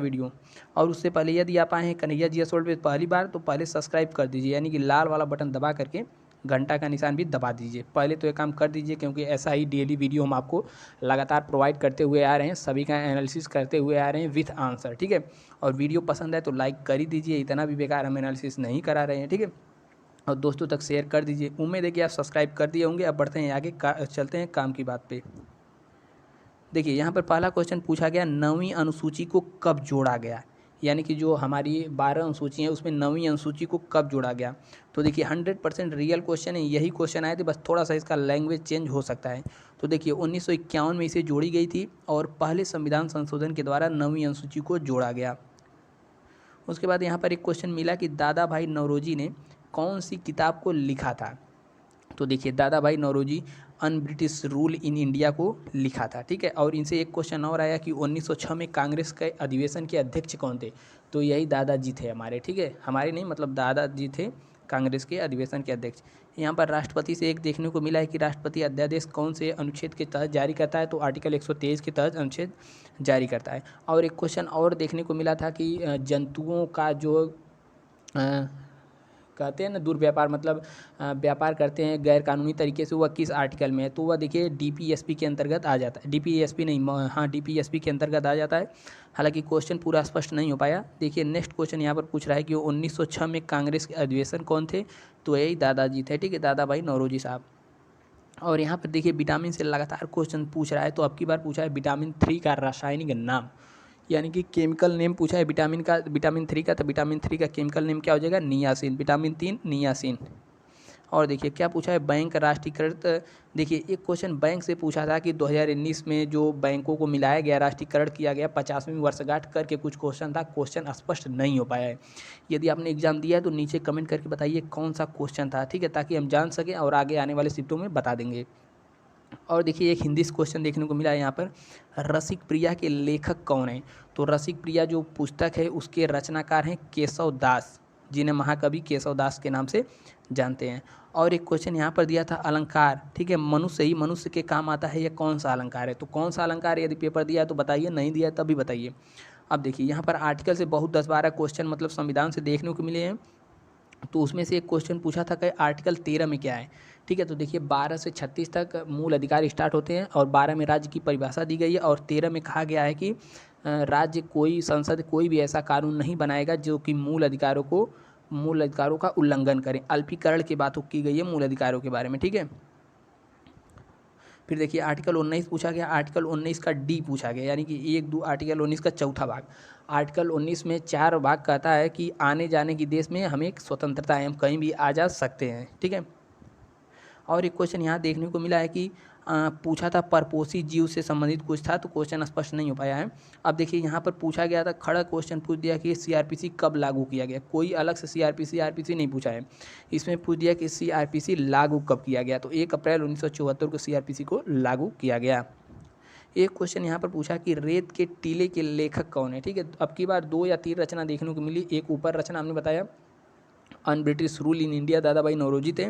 Video. और उससे पहले यदि आप आए हैं कन्हैया जीएस वर्ल्ड पे पहली बार, तो पहले सब्सक्राइब कर दीजिए, यानी कि लाल वाला बटन दबा करके घंटा का निशान भी दबा दीजिए। पहले तो ये काम कर दीजिए, क्योंकि ऐसा ही डेली वीडियो हम आपको लगातार प्रोवाइड करते हुए आ रहे हैं, सभी का एनालिसिस करते हुए आ रहे हैं विथ आंसर, ठीक है। और वीडियो पसंद है तो लाइक कर ही दीजिए, इतना भी बेकार हम एनालिसिस नहीं करा रहे हैं, ठीक है। और दोस्तों तक शेयर कर दीजिए। उम्मीद है कि आप सब्सक्राइब कर दिए होंगे। अब बढ़ते हैं आगे, चलते हैं काम की बात पे। देखिए यहाँ पर पहला क्वेश्चन पूछा गया, 9वीं अनुसूची को कब जोड़ा गया, यानी कि जो हमारी 12 अनुसूची हैं उसमें 9वीं अनुसूची को कब जोड़ा गया। तो देखिए 100% रियल क्वेश्चन है, यही क्वेश्चन आए थे, बस थोड़ा सा इसका लैंग्वेज चेंज हो सकता है। तो देखिए 1951 में इसे जोड़ी गई थी और पहले संविधान संशोधन के द्वारा 9वीं अनुसूची को जोड़ा गया। उसके बाद यहाँ पर एक क्वेश्चन मिला कि दादा भाई नौरोजी ने कौन सी किताब को लिखा था। तो देखिए Dadabhai Naoroji un British rule in India को लिखा था, ठीक है। और इनसे एक क्वेश्चन और आया कि 1906 में कांग्रेस के अधिवेशन के अध्यक्ष कौन थे। तो यही दादाजी थे हमारे, ठीक है, हमारे नहीं, मतलब दादाजी थे कांग्रेस के अधिवेशन के अध्यक्ष। यहाँ पर राष्ट्रपति से एक देखने को मिला है कि राष्ट्रपति अध्यादेश कौन से अनुच्छेद के तहत जारी करता है। तो आर्टिकल 123 के तहत अनुच्छेद जारी करता है। और एक क्वेश्चन और देखने को मिला था कि जंतुओं का जो कहते हैं ना दुर्व्यापार, मतलब व्यापार करते हैं गैर कानूनी तरीके से, वह किस आर्टिकल में है। तो वह देखिए डीपीएसपी के अंतर्गत आ जाता है, डीपीएसपी नहीं, हाँ डीपीएसपी के अंतर्गत आ जाता है। हालांकि क्वेश्चन पूरा स्पष्ट नहीं हो पाया। देखिए नेक्स्ट क्वेश्चन यहाँ पर पूछ रहा है कि 1906 में कांग्रेस के अधिवेशन कौन थे। तो यही दादाजी थे, ठीक है, दादा भाई नौरोजी साहब। और यहाँ पर देखिए विटामिन से लगातार क्वेश्चन पूछ रहा है। तो अब की बार पूछा है विटामिन 3 का रासायनिक नाम, यानी कि केमिकल नेम पूछा है विटामिन का, विटामिन 3 का। तो विटामिन 3 का केमिकल नेम क्या हो जाएगा, नियासिन, विटामिन 3 नियासिन। और देखिए क्या पूछा है, बैंक राष्ट्रीयकृत। देखिए एक क्वेश्चन बैंक से पूछा था कि 2019 में जो बैंकों को मिलाया गया, राष्ट्रीयकरण किया गया, 50वीं वर्षगांठ करके कुछ क्वेश्चन था। क्वेश्चन स्पष्ट नहीं हो पाया है। यदि आपने एग्जाम दिया है तो नीचे कमेंट करके बताइए कौन सा क्वेश्चन था, ठीक है, ताकि हम जान सकें और आगे आने वाले शिफ्टों में बता देंगे। और देखिए एक हिंदी क्वेश्चन देखने को मिला है यहाँ पर, रसिक प्रिया के लेखक कौन है। तो रसिक प्रिया जो पुस्तक है उसके रचनाकार हैं केशव दास, जिन्हें महाकवि केशव दास के नाम से जानते हैं। और एक क्वेश्चन यहाँ पर दिया था अलंकार, ठीक है, मनुष्य ही मनुष्य के काम आता है, यह कौन सा अलंकार है। तो कौन सा अलंकार है, यदि पेपर दिया है तो बताइए, नहीं दिया है तब भी बताइए। अब देखिए यहाँ पर आर्टिकल से बहुत 10-12 क्वेश्चन मतलब संविधान से देखने को मिले हैं। तो उसमें से एक क्वेश्चन पूछा था कि आर्टिकल 13 में क्या है, ठीक है। तो देखिए 12 से 36 तक मूल अधिकार स्टार्ट होते हैं और 12 में राज्य की परिभाषा दी गई है और 13 में कहा गया है कि राज्य कोई संसद कोई भी ऐसा कानून नहीं बनाएगा जो कि मूल अधिकारों का उल्लंघन करे। अल्पीकरण की बात की गई है मूल अधिकारों के बारे में, ठीक है। फिर देखिए आर्टिकल 19 पूछा गया, आर्टिकल 19 का डी पूछा गया, यानी कि 1-2 आर्टिकल 19 का चौथा भाग। आर्टिकल 19 में 4 भाग कहता है कि आने जाने की देश में हमें एक स्वतंत्रता है, हम कहीं भी आ जा सकते हैं, ठीक है। और एक क्वेश्चन यहाँ देखने को मिला है कि पूछा था परपोषी जीव से संबंधित कुछ था। तो क्वेश्चन स्पष्ट नहीं हो पाया है। अब देखिए यहाँ पर पूछा गया था, खड़ा क्वेश्चन पूछ दिया कि सीआरपीसी कब लागू किया गया। कोई अलग से सीआरपीसी नहीं पूछा है, इसमें पूछ दिया कि सीआरपीसी लागू कब किया गया। तो 1 अप्रैल 1974 को सीआरपीसी को लागू किया गया। एक क्वेश्चन यहाँ पर पूछा कि रेत के टीले के लेखक कौन है, ठीक है। अब की बार 2 या 3 रचना देखने को मिली। एक ऊपर रचना हमने बताया अन ब्रिटिश रूल इन इंडिया, दादा भाई नौरोजी थे।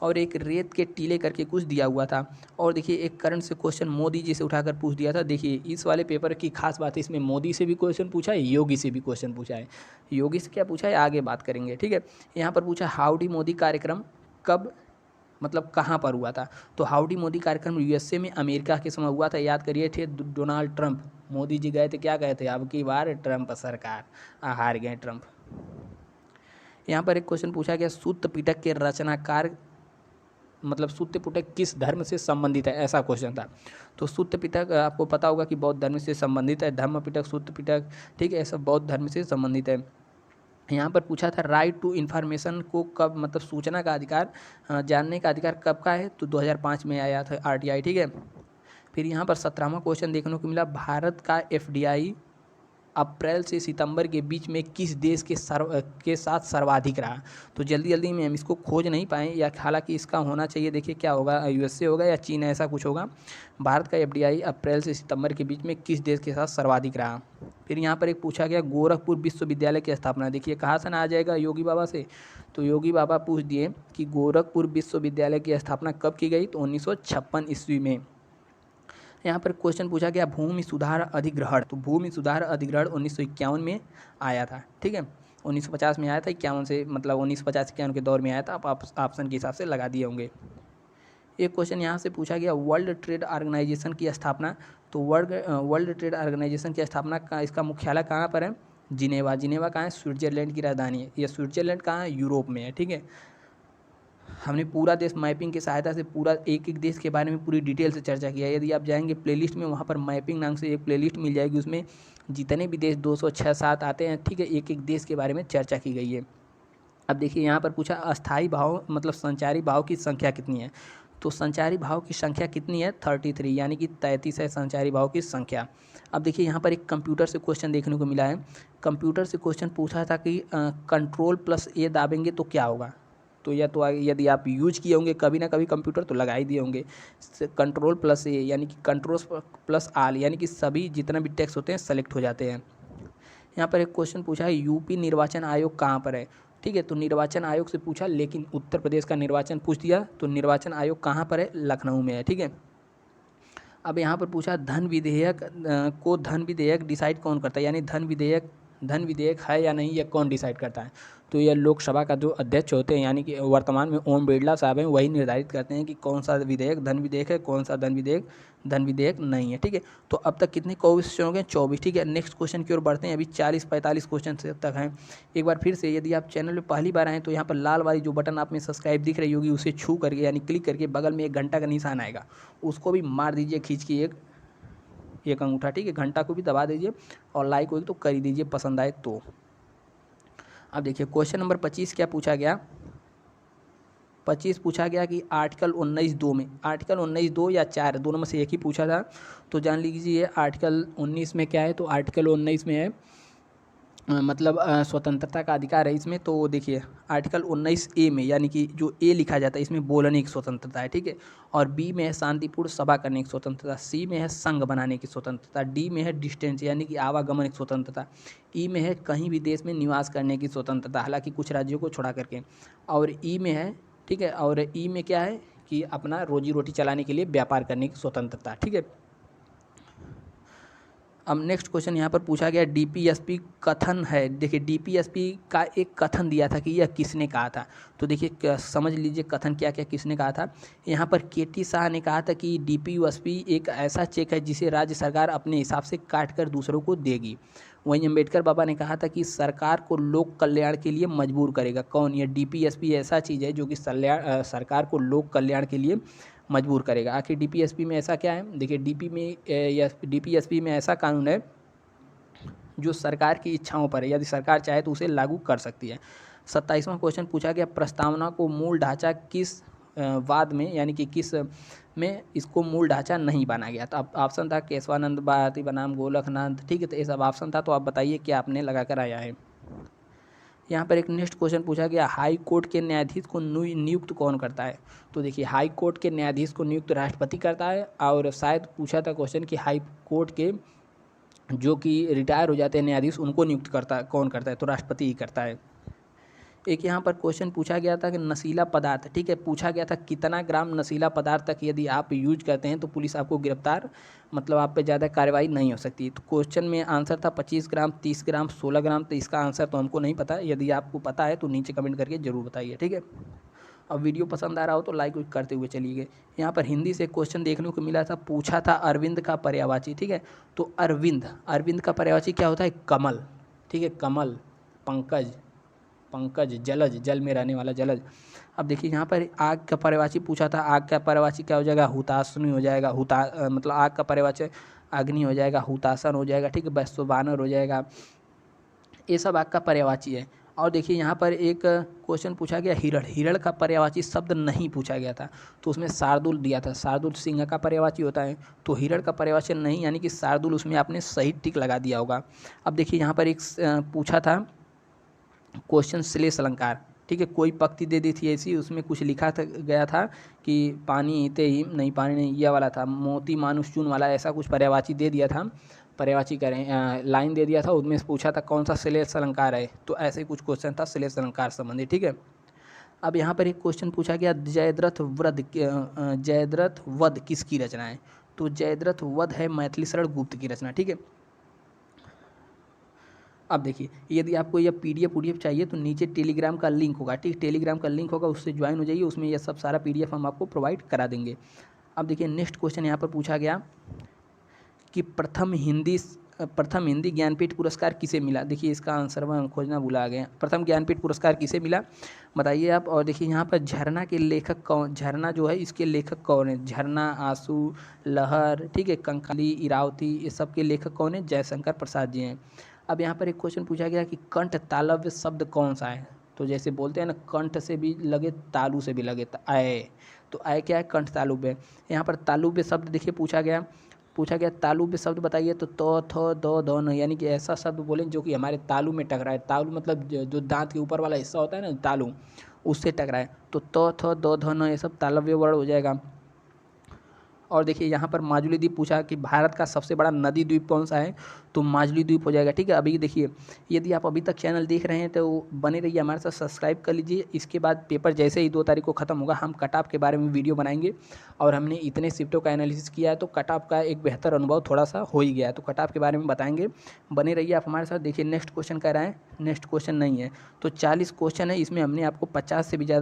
और एक रेत के टीले करके कुछ दिया हुआ था। और देखिए एक करंट से क्वेश्चन मोदी जी से उठाकर पूछ दिया था। देखिए इस वाले पेपर की खास बात है, इसमें मोदी से भी क्वेश्चन पूछा है, योगी से भी क्वेश्चन पूछा है। योगी से क्या पूछा है आगे बात करेंगे, ठीक है। यहाँ पर पूछा हाउडी मोदी कार्यक्रम कब, मतलब कहाँ पर हुआ था। तो हाउडी मोदी कार्यक्रम यूएसए में अमेरिका के समय हुआ था। याद करिए थे डोनाल्ड ट्रंप, मोदी जी गए थे, क्या गए थे, अब की बार ट्रंप सरकार, हार गए ट्रंप। यहाँ पर एक क्वेश्चन पूछा गया सूत्र पिटक के रचनाकार, मतलब सूत्र पिटक किस धर्म से संबंधित है, ऐसा क्वेश्चन था। तो सूत्र पिटक आपको पता होगा कि बौद्ध धर्म से संबंधित है, धर्म पिटक सूत्र पिटक, ठीक है, ऐसा बौद्ध धर्म से संबंधित है। यहाँ पर पूछा था राइट टू इन्फॉर्मेशन को कब, मतलब सूचना का अधिकार, जानने का अधिकार कब का है। तो 2005 में आया था आरटीआई, ठीक है। फिर यहाँ पर 17वां क्वेश्चन देखने को मिला, भारत का एफडीआई अप्रैल से सितंबर के बीच में किस देश के साथ सर्वाधिक रहा। तो जल्दी जल्दी में हम इसको खोज नहीं पाए, या हालांकि इसका होना चाहिए, देखिए क्या होगा, यूएसए होगा या चीन, ऐसा कुछ होगा। भारत का एफडीआई अप्रैल से सितंबर के बीच में किस देश के साथ सर्वाधिक रहा। फिर यहाँ पर एक पूछा गया गोरखपुर विश्वविद्यालय की स्थापना, देखिए कहाँ से ना आ जाएगा, योगी बाबा से। तो योगी बाबा पूछ दिए कि गोरखपुर विश्वविद्यालय की स्थापना कब की गई। तो 1956 ईस्वी में। यहाँ पर क्वेश्चन पूछा गया भूमि सुधार अधिग्रहण, तो भूमि सुधार अधिग्रहण 1951 में आया था, ठीक है। 1950 में आया था, 51 से मतलब 1950-51 के दौर में आया था। आप ऑप्शन के हिसाब से लगा दिए होंगे। एक क्वेश्चन यहाँ से पूछा गया वर्ल्ड ट्रेड ऑर्गेनाइजेशन की स्थापना, तो वर्ल्ड ट्रेड ऑर्गेनाइजेशन की स्थापना का इसका मुख्यालय कहाँ पर है? जिनेवा। जिनेवा कहाँ है? स्विट्जरलैंड की राजधानी है। ये स्विट्जरलैंड कहाँ है? यूरोप में है, ठीक है। हमने पूरा देश मैपिंग की सहायता से पूरा एक एक देश के बारे में पूरी डिटेल से चर्चा किया है। यदि आप जाएंगे प्लेलिस्ट में, वहाँ पर मैपिंग नाम से एक प्लेलिस्ट मिल जाएगी, उसमें जितने भी देश 206-7 आते हैं, ठीक है, एक एक देश के बारे में चर्चा की गई है। अब देखिए यहाँ पर पूछा अस्थाई भाव मतलब संचारी भाव की संख्या कितनी है, तो संचारी भाव की संख्या कितनी है? 33, यानी कि 33 है संचारी भाव की संख्या। अब देखिए यहाँ पर एक कंप्यूटर से क्वेश्चन देखने को मिला है। कंप्यूटर से क्वेश्चन पूछा था कि Ctrl+A दाबेंगे तो क्या होगा, तो यदि आप यूज किए होंगे कभी ना कभी कंप्यूटर तो लगा ही दिए होंगे। Ctrl+A यानी कि Ctrl+All यानी कि सभी जितना भी टेक्स्ट होते हैं सेलेक्ट हो जाते हैं। यहाँ पर एक क्वेश्चन पूछा है यूपी निर्वाचन आयोग कहाँ पर है, ठीक है, तो निर्वाचन आयोग से पूछा, लेकिन उत्तर प्रदेश का निर्वाचन पूछ दिया, तो निर्वाचन आयोग कहाँ पर है? लखनऊ में है, ठीक है। अब यहाँ पर पूछा धन विधेयक डिसाइड कौन करता है, यानी धन विधेयक है या नहीं, यह कौन डिसाइड करता है, तो यह लोकसभा का जो अध्यक्ष होते हैं, यानी कि वर्तमान में ओम बिरला साहब हैं, वही निर्धारित करते हैं कि कौन सा विधेयक धन विधेयक है, कौन सा धन विधेयक नहीं है, ठीक है। तो अब तक कितने क्वेश्चन हो गए? 24, ठीक है। नेक्स्ट क्वेश्चन की ओर बढ़ते हैं। अभी 40-45 क्वेश्चन से तक हैं। एक बार फिर से, यदि आप चैनल में पहली बार आएँ तो यहाँ पर लाल वाली जो बटन आप में सब्सक्राइब दिख रही होगी, उसे छू करके यानी क्लिक करके बगल में एक घंटा का निशान आएगा, उसको भी मार दीजिए खींच के एक अंगूठा, ठीक है। घंटा को भी दबा दीजिए और लाइक हो तो कर ही दीजिए पसंद आए तो। अब देखिए क्वेश्चन नंबर 25 क्या पूछा गया? 25 पूछा गया कि आर्टिकल 19(2) में, आर्टिकल 19(2) या 4 दोनों में से एक ही पूछा था, तो जान लीजिए आर्टिकल 19 में क्या है, तो आर्टिकल 19 में है मतलब स्वतंत्रता का अधिकार है इसमें। तो देखिए आर्टिकल 19A में, यानी कि जो ए लिखा जाता है इसमें बोलने की स्वतंत्रता है, ठीक है। और बी में है शांतिपूर्ण सभा करने की स्वतंत्रता, सी में है संघ बनाने की स्वतंत्रता, डी में है डिस्टेंस यानी कि आवागमन की स्वतंत्रता, ई में है कहीं भी देश में निवास करने की स्वतंत्रता, हालांकि कुछ राज्यों को छोड़ा करके, और ई में है, ठीक है, और ई में क्या है कि अपना रोजी रोटी चलाने के लिए व्यापार करने की स्वतंत्रता, ठीक है। अब नेक्स्ट क्वेश्चन यहाँ पर पूछा गया डीपीएसपी कथन है। देखिए डीपीएसपी का एक कथन दिया था कि यह किसने कहा था, तो देखिए समझ लीजिए कथन क्या क्या किसने कहा था। यहाँ पर केटी शाह ने कहा था कि डीपीएसपी एक ऐसा चेक है जिसे राज्य सरकार अपने हिसाब से काट कर दूसरों को देगी। वहीं अम्बेडकर बाबा ने कहा था कि सरकार को लोक कल्याण के लिए मजबूर करेगा। कौन? ये डीपीएसपी ऐसा चीज़ है जो कि सरकार को लोक कल्याण के लिए मजबूर करेगा। आखिर डीपीएसपी में ऐसा क्या है? देखिए डीपीएसपी में ऐसा कानून है जो सरकार की इच्छाओं पर है, यदि सरकार चाहे तो उसे लागू कर सकती है। 27वां क्वेश्चन पूछा गया प्रस्तावना को मूल ढांचा किस वाद में, यानी कि किस में इसको मूल ढांचा नहीं बना गया। तो अब ऑप्शन था केशवानंद भारती बनाम गोलकनाथ, ठीक है, तो ये सब ऑप्शन था। तो आप बताइए क्या आपने लगा कर आया है। यहाँ पर एक नेक्स्ट क्वेश्चन पूछा गया हाई कोर्ट के न्यायाधीश को नियुक्त कौन करता है, तो देखिए हाई कोर्ट के न्यायाधीश को नियुक्त राष्ट्रपति करता है, और शायद पूछा था क्वेश्चन कि हाई कोर्ट के जो कि रिटायर हो जाते हैं न्यायाधीश उनको नियुक्त कौन करता है, तो राष्ट्रपति ही करता है। एक यहाँ पर क्वेश्चन पूछा गया था कि नशीला पदार्थ, ठीक है, पूछा गया था कितना ग्राम नशीला पदार्थ तक यदि आप यूज करते हैं तो पुलिस आपको गिरफ्तार मतलब आप पे ज़्यादा कार्रवाई नहीं हो सकती। तो क्वेश्चन में आंसर था 25 ग्राम, 30 ग्राम, 16 ग्राम। तो इसका आंसर तो हमको नहीं पता, यदि आपको पता है तो नीचे कमेंट करके ज़रूर बताइए, ठीक है। अब वीडियो पसंद आ रहा हो तो लाइक करते हुए चलिए। यहाँ पर हिंदी से क्वेश्चन देखने को मिला था, पूछा था अरविंद का पर्यायवाची, ठीक है, तो अरविंद का पर्यायवाची क्या होता है? कमल, ठीक है, कमल, पंकज, जलज, जल में रहने वाला जलज। अब देखिए यहाँ पर आग का पर्यायवाची पूछा था, आग का पर्यायवाची क्या हो जाएगा? हुताशनी हो जाएगा, मतलब आग का पर्यायवाची अग्नि हो जाएगा, हुतासन हो जाएगा, ठीक है, वैश्वानर हो जाएगा, ये सब आग का पर्यायवाची है। और देखिए यहाँ पर एक क्वेश्चन पूछा गया हिरण का पर्यायवाची शब्द नहीं पूछा गया था, तो उसमें शार्दुल दिया था, शार्दुल सिंह का पर्यायवाची होता है, तो हिरण का पर्यायवाची नहीं, यानी कि शार्दुल, उसमें आपने सही टिक लगा दिया होगा। अब देखिए यहाँ पर एक पूछा था क्वेश्चन श्लेष अलंकार, ठीक है, कोई पंक्ति दे दी थी ऐसी, उसमें कुछ लिखा गया था कि पानी ते ही नहीं, पानी नहीं, यह वाला था मोती मानुष चून वाला, ऐसा कुछ पर्यायवाची दे दिया था, पर्यायवाची करें लाइन दे दिया था, उसमें पूछा था कौन सा श्लेष अलंकार है, तो ऐसे कुछ क्वेश्चन था श्लेष अलंकार संबंधी, ठीक है। अब यहाँ पर एक क्वेश्चन पूछा गया जयद्रथ वध किसकी रचना है, तो जयद्रथ वध है मैथिली शरण गुप्त की रचना। ठीक है, अब देखिए, यदि आपको यह पीडीएफ चाहिए तो नीचे टेलीग्राम का लिंक होगा। ठीक, टेलीग्राम का लिंक होगा, उससे ज्वाइन हो जाइए, उसमें यह सब सारा पीडीएफ हम आपको प्रोवाइड करा देंगे। अब देखिए नेक्स्ट क्वेश्चन यहाँ पर पूछा गया कि प्रथम हिंदी ज्ञानपीठ पुरस्कार किसे मिला। देखिए इसका आंसर मैं खोजना भुला गए। प्रथम ज्ञानपीठ पुरस्कार किसे मिला बताइए आप। और देखिए यहाँ पर झरना के लेखक कौन, झरना जो है इसके लेखक कौन है। झरना, आंसू, लहर, ठीक है, कंकाली, इरावती, ये सब के लेखक कौन है, जयशंकर प्रसाद जी हैं। अब यहाँ पर एक क्वेश्चन पूछा गया कि कंठ तालव्य शब्द कौन सा है। तो जैसे बोलते हैं ना, कंठ से भी लगे तालु से भी लगे, आय, तो आय क्या है, कंठ तालुव्य। यहाँ पर तालुव्य शब्द देखिए पूछा गया तालुव्य शब्द बताइए, तो थ द ध न, यानी कि ऐसा शब्द बोलें जो कि हमारे तालु में टकराए। तालु मतलब जो दांत के ऊपर वाला हिस्सा होता है ना, तालु, उससे टकराए। तो त थ द ध न ये सब तालव्य वर्ण हो जाएगा। और देखिए यहाँ पर माजुली द्वीप पूछा कि भारत का सबसे बड़ा नदी द्वीप कौन सा है, तो माजुली द्वीप हो जाएगा। ठीक है, अभी देखिए यदि आप अभी तक चैनल देख रहे हैं तो बने रहिए हमारे साथ, सब्सक्राइब कर लीजिए। इसके बाद पेपर जैसे ही 2 तारीख को ख़त्म होगा, हम कट ऑफ के बारे में वीडियो बनाएंगे। और हमने इतने शिफ्टों का एनालिसिस किया है तो कट ऑफ का एक बेहतर अनुभव थोड़ा सा हो ही गया है, तो कट ऑफ के बारे में बताएंगे। बने रहिए आप हमारे साथ। देखिए नेक्स्ट क्वेश्चन कह रहा है, नेक्स्ट क्वेश्चन नहीं है, तो 40 क्वेश्चन है, इसमें हमने आपको 50 से भी ज़्यादा